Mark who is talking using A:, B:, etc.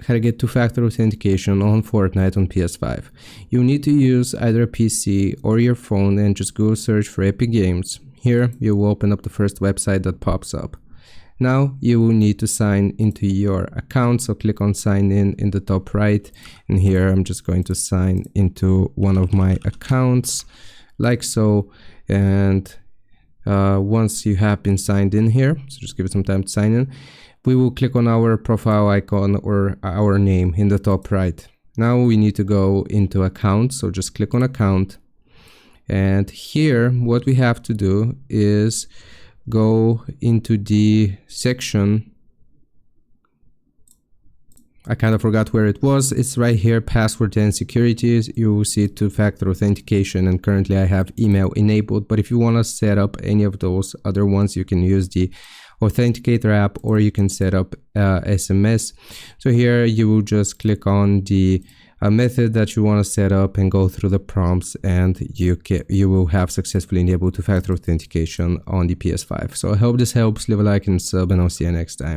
A: how to get two-factor authentication on Fortnite on PS5. You need to use either a PC or your phone and just go search for Epic Games. Here you will open up the first website that pops up. Now you will need to sign into your account, so click on sign in the top right, and here I'm just going to sign into one of my accounts like so. And once you have been signed in here, so just give it some time to sign in, we will click on our profile icon or our name in the top right. Now we need to go into account, so just click on account, and here what we have to do is go into the section, I kind of forgot where it was, it's right here, password and securities. You will see two-factor authentication, and currently I have email enabled, but if you want to set up any of those other ones, you can use the authenticator app, or you can set up SMS. So here you will just click on the method that you want to set up and go through the prompts, and you will have successfully enabled two-factor authentication on the PS5. So I hope this helps. Leave a like and sub, and I'll see you next time.